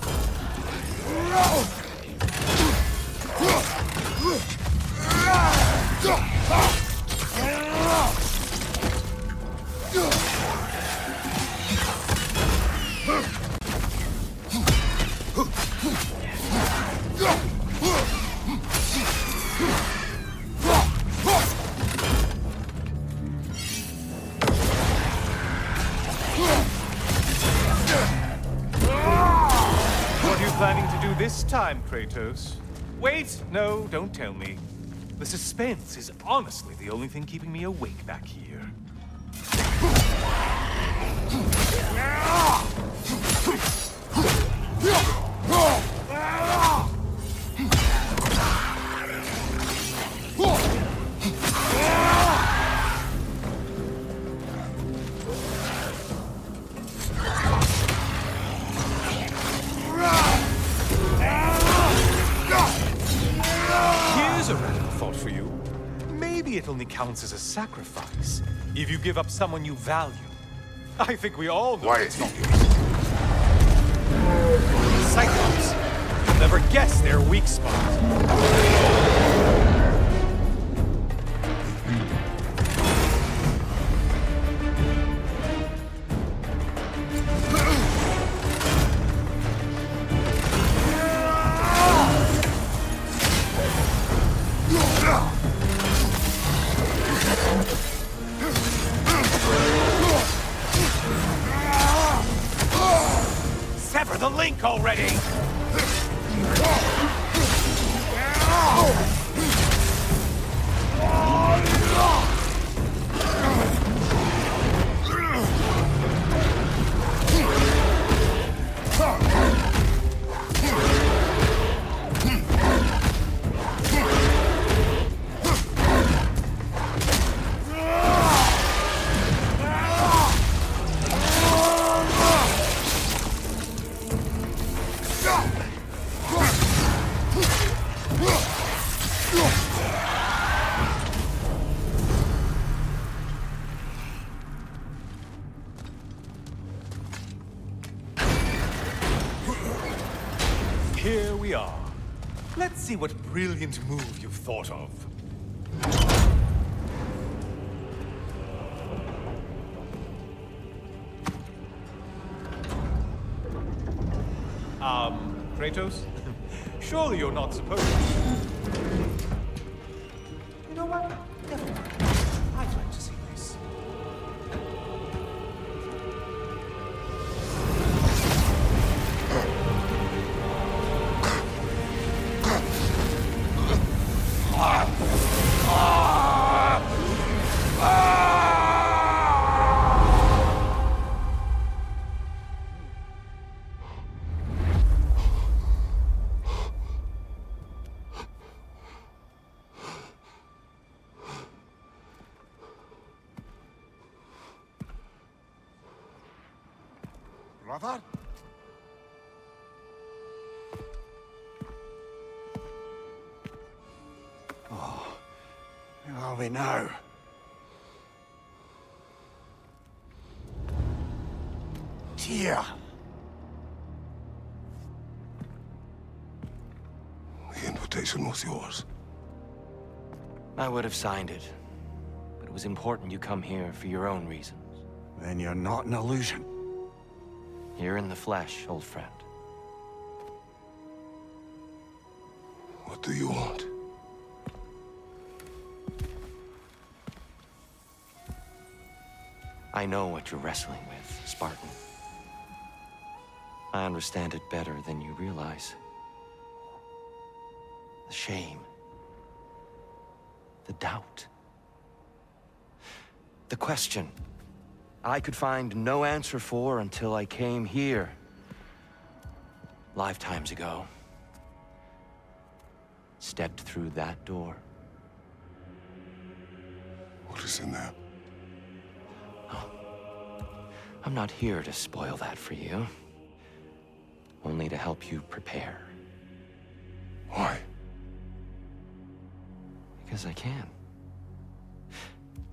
What are you planning to do this time, Kratos? Wait! No, don't tell me. The suspense is honestly the only thing keeping me awake back here. Here's a random thought for you. Maybe it only counts as a sacrifice if you give up someone you value. I think we all know Why it's is not he? Cyclops. You'll never guess their weak spot. Sever the link already! Here we are. Let's see what brilliant move you've thought of. Kratos? Surely you're not supposed to. You know what? Never mind. I'd like to see this. Brother? Oh, where are we now? Tyr! The invitation was yours. I would have signed it, but it was important you come here for your own reasons. Then you're not an illusion. Here in the flesh, old friend. What do you want? I know what you're wrestling with, Spartan. I understand it better than you realize. The shame. The doubt. The question I could find no answer for until I came here. Lifetimes ago. Stepped through that door. What is in there? I'm not here to spoil that for you. Only to help you prepare. Why? Because I can.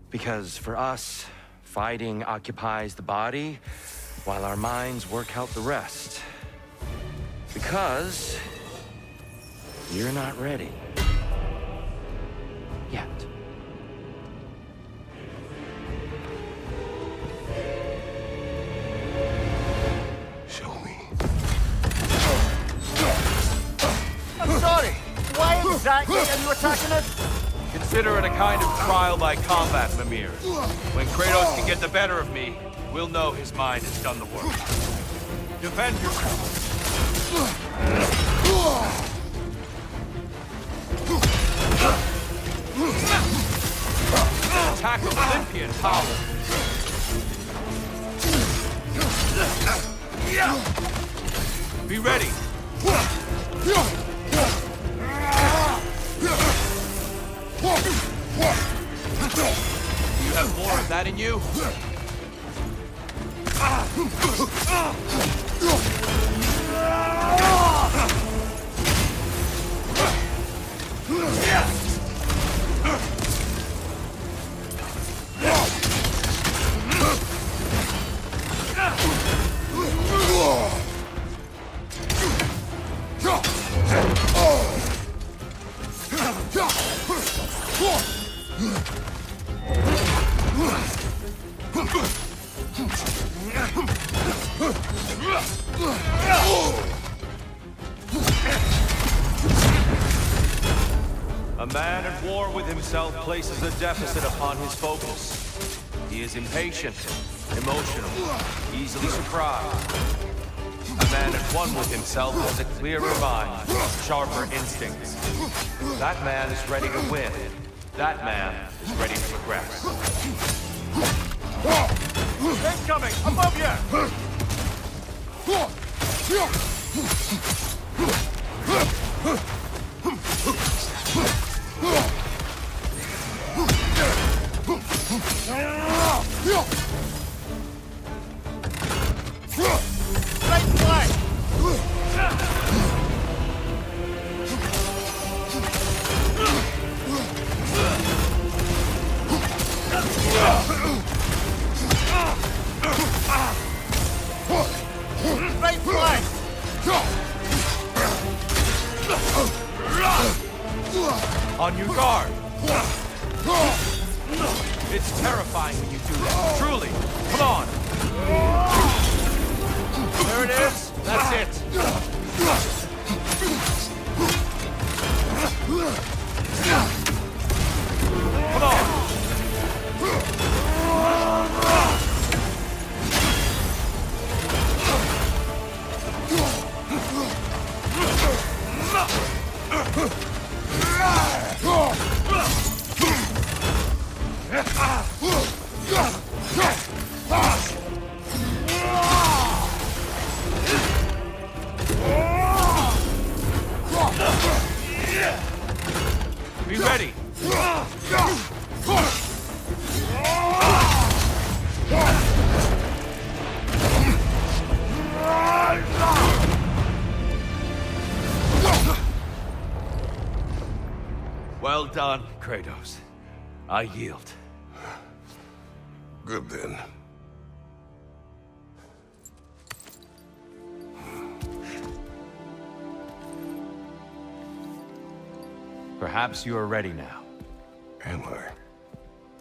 Because for us, fighting occupies the body, while our minds work out the rest. Because you're not ready. Yet. exactly are you attacking us? Consider it a kind of trial by combat, Mimir. When Kratos can get the better of me, we'll know his mind has done the work. Defend yourself. Attack of Olympian power. Be ready. You have more of that in you? A man at war with himself places a deficit upon his focus. He is impatient, emotional, easily surprised. A man at one with himself has a clearer mind, sharper instincts. That man is ready to win. That man is ready to progress. Incoming! Above you! Right flank! Right flank! On your guard! It's terrifying when you do that. Truly. Come on. There it is. That's it. Come on. Be ready. Well done, Kratos. I yield. Good then. Perhaps you are ready now. Am I?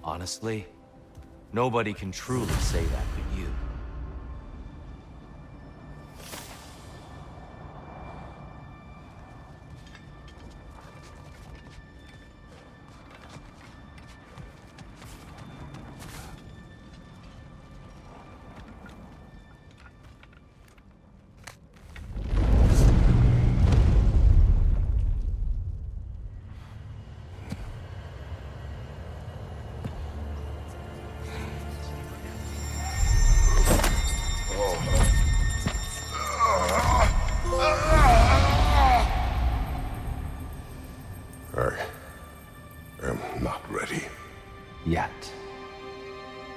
Honestly, nobody can truly say that but you. I am not ready. Yet.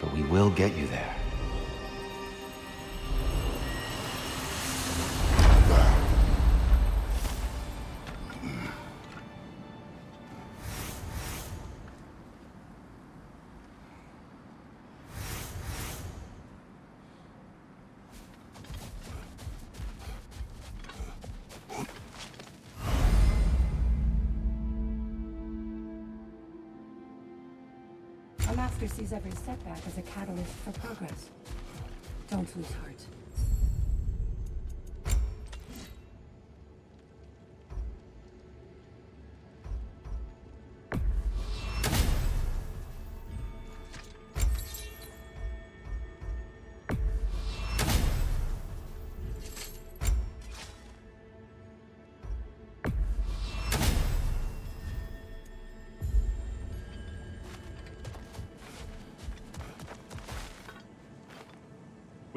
But we will get you there. A master sees every setback as a catalyst for progress. Don't lose heart.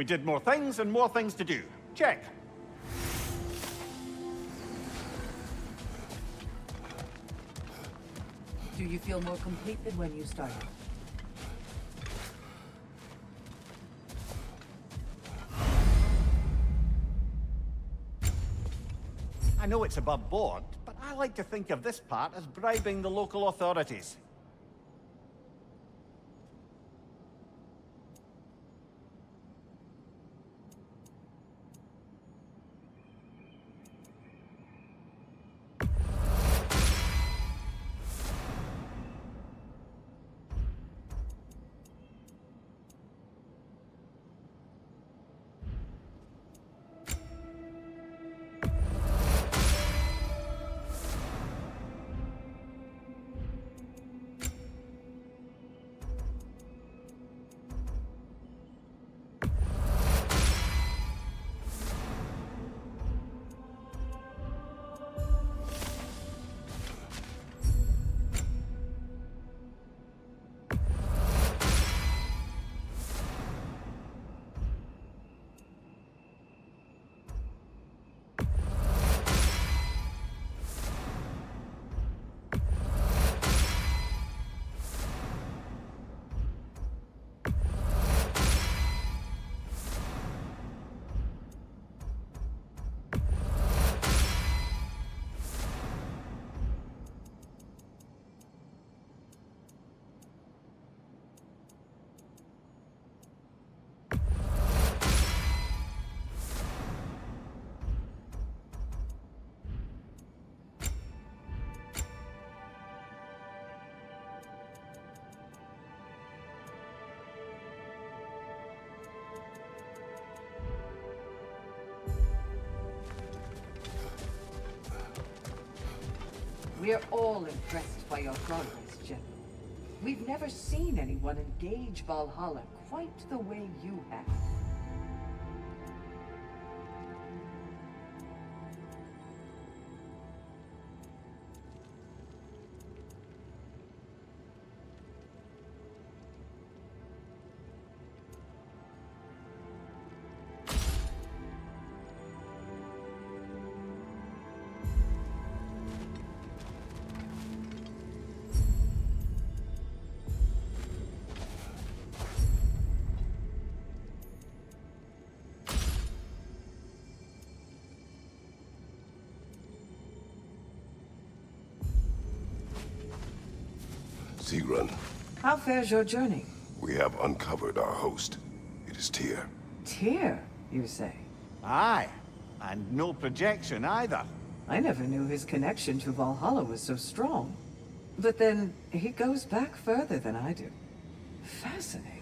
We did more things and more things to do. Check. Do you feel more complete than when you started? I know it's above board, but I like to think of this part as bribing the local authorities. We're all impressed by your progress, General. We've never seen anyone engage Valhalla quite the way you have. Sigrun, How fares your journey? we have uncovered our host. It is Tyr. Tyr, you say? Aye, and no projection either. I never knew his connection to Valhalla was so strong. But then, he goes back further than I do. Fascinating.